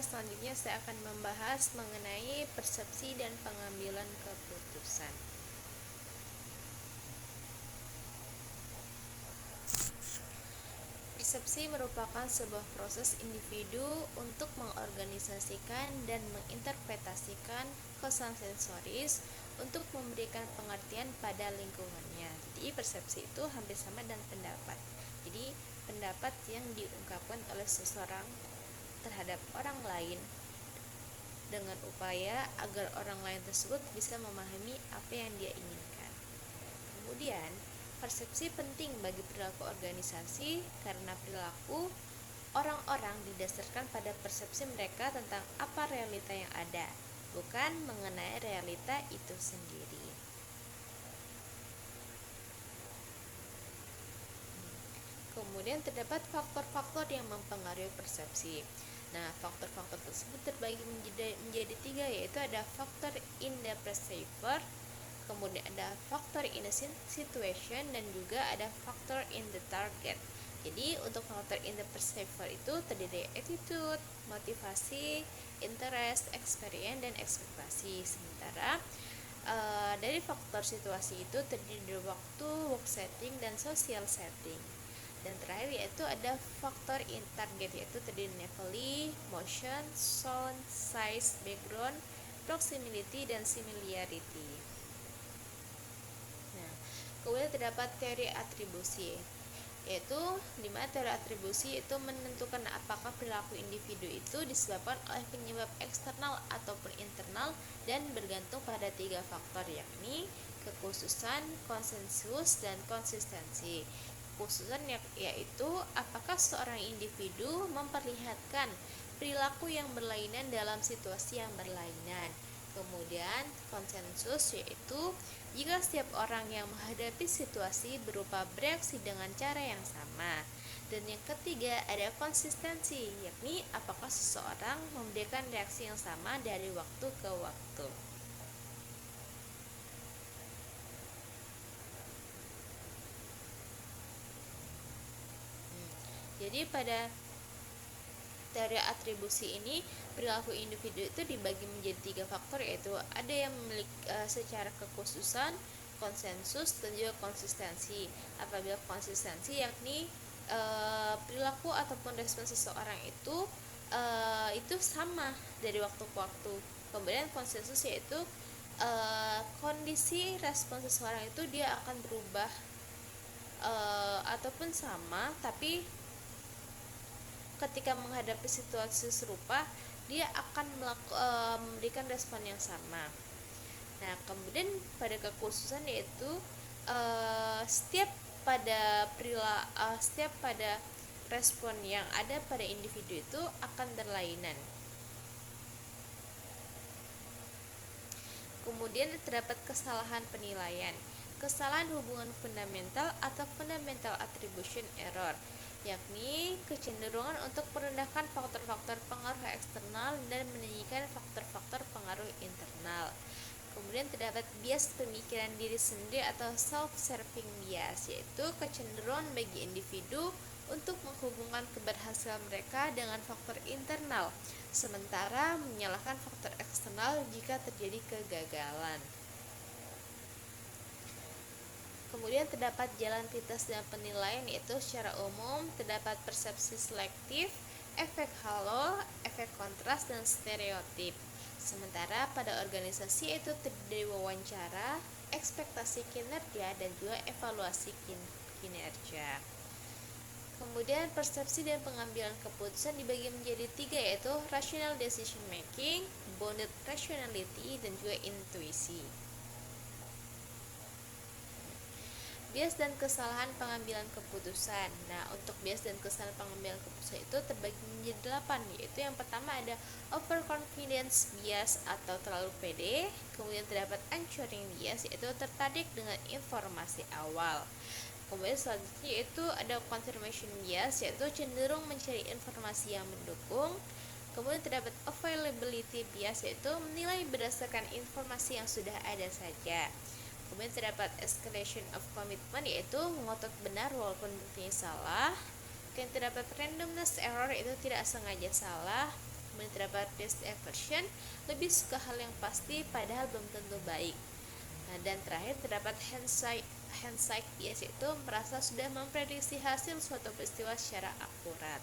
Selanjutnya saya akan membahas mengenai persepsi dan pengambilan keputusan. Persepsi merupakan sebuah proses individu untuk mengorganisasikan dan menginterpretasikan kesan sensoris untuk memberikan pengertian pada lingkungannya. Jadi persepsi itu hampir sama dengan pendapat. Jadi pendapat yang diungkapkan oleh seseorang terhadap orang lain dengan upaya agar orang lain tersebut bisa memahami apa yang dia inginkan. Kemudian, persepsi penting bagi perilaku organisasi karena perilaku orang-orang didasarkan pada persepsi mereka tentang apa realita yang ada, bukan mengenai realita itu sendiri. Kemudian terdapat faktor-faktor yang mempengaruhi persepsi. Nah, faktor-faktor tersebut terbagi menjadi tiga, yaitu ada faktor in the perceiver, kemudian ada faktor in the situation, dan juga ada faktor in the target. Jadi untuk faktor in the perceiver itu terdiri dari attitude, motivasi, interest, experience, dan ekspektasi. Sementara dari faktor situasi itu terdiri dari waktu, work setting, dan social setting. Dan terakhir yaitu ada faktor in target, yaitu terdiri dari motion, sound, size, background, proximity, dan similarity. Nah, kemudian terdapat teori atribusi, yaitu di mana teori atribusi itu menentukan apakah perilaku individu itu disebabkan oleh penyebab eksternal ataupun internal dan bergantung pada tiga faktor, yakni kekhususan, konsensus, dan konsistensi. Kekhususan yaitu apakah seorang individu memperlihatkan perilaku yang berlainan dalam situasi yang berlainan. Kemudian konsensus yaitu jika setiap orang yang menghadapi situasi berupa bereaksi dengan cara yang sama. Dan yang ketiga ada konsistensi, yakni apakah seseorang memberikan reaksi yang sama dari waktu ke waktu. Jadi pada teori atribusi ini perilaku individu itu dibagi menjadi tiga faktor, yaitu ada yang memiliki secara kekhususan, konsensus, dan juga konsistensi. Apabila konsistensi yakni perilaku ataupun respon seseorang itu sama dari waktu ke waktu. Kemudian konsensus yaitu kondisi respon seseorang itu dia akan berubah ataupun sama, tapi ketika menghadapi situasi serupa dia akan memberikan respon yang sama. Nah, kemudian pada kekhususan yaitu setiap pada respon yang ada pada individu itu akan berlainan. Kemudian terdapat kesalahan penilaian, kesalahan hubungan fundamental atau fundamental attribution error, yakni kecenderungan untuk merendahkan faktor-faktor pengaruh eksternal dan meninggikan faktor-faktor pengaruh internal. Kemudian terdapat bias pemikiran diri sendiri atau self-serving bias, yaitu kecenderungan bagi individu untuk menghubungkan keberhasilan mereka dengan faktor internal, sementara menyalahkan faktor eksternal jika terjadi kegagalan. Kemudian terdapat jalan pintas dan penilaian, yaitu secara umum terdapat persepsi selektif, efek halo, efek kontras, dan stereotip. Sementara pada organisasi itu terdiri wawancara, ekspektasi kinerja, dan juga evaluasi kinerja. Kemudian persepsi dan pengambilan keputusan dibagi menjadi tiga, yaitu rational decision making, bounded rationality, dan juga intuisi. Bias dan kesalahan pengambilan keputusan. Nah, untuk bias dan kesalahan pengambilan keputusan itu terbagi menjadi 8, yaitu yang pertama ada overconfidence bias atau terlalu pede. Kemudian terdapat anchoring bias, yaitu tertarik dengan informasi awal. Kemudian selanjutnya yaitu ada confirmation bias, yaitu cenderung mencari informasi yang mendukung. Kemudian terdapat availability bias, yaitu menilai berdasarkan informasi yang sudah ada saja. Kemudian terdapat escalation of commitment, yaitu ngotot benar walaupun buktinya salah. Kemudian terdapat randomness error, itu tidak sengaja salah. Kemudian terdapat risk aversion, lebih suka hal yang pasti padahal belum tentu baik. Nah, dan terakhir terdapat hindsight bias, yaitu merasa sudah memprediksi hasil suatu peristiwa secara akurat.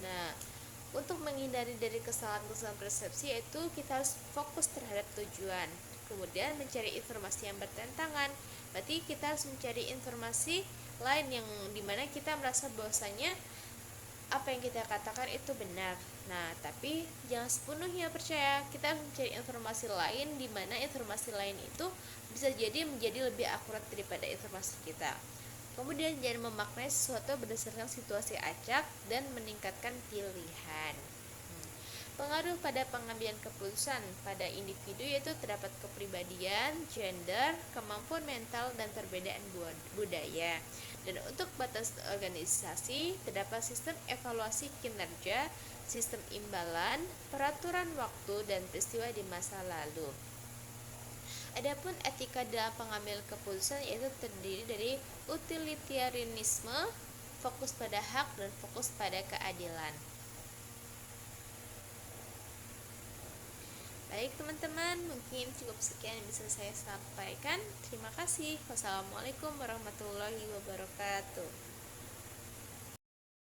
Nah, untuk menghindari dari kesalahan-kesalahan persepsi, yaitu kita harus fokus terhadap tujuan, kemudian mencari informasi yang bertentangan. Berarti kita harus mencari informasi lain yang dimana kita merasa bahwasanya apa yang kita katakan itu benar. Nah, tapi jangan sepenuhnya percaya. Kita harus mencari informasi lain di mana informasi lain itu bisa jadi menjadi lebih akurat daripada informasi kita. Kemudian jangan memaknai sesuatu berdasarkan situasi acak dan meningkatkan pilihan. Pengaruh pada pengambilan keputusan pada individu yaitu terdapat kepribadian, gender, kemampuan mental, dan perbedaan budaya. Dan untuk batas organisasi terdapat sistem evaluasi kinerja, sistem imbalan, peraturan waktu, dan peristiwa di masa lalu. Adapun etika dalam pengambilan keputusan yaitu terdiri dari utilitarianisme, fokus pada hak, dan fokus pada keadilan. Baik teman-teman, mungkin cukup sekian yang bisa saya sampaikan. Terima kasih. Wassalamualaikum warahmatullahi wabarakatuh.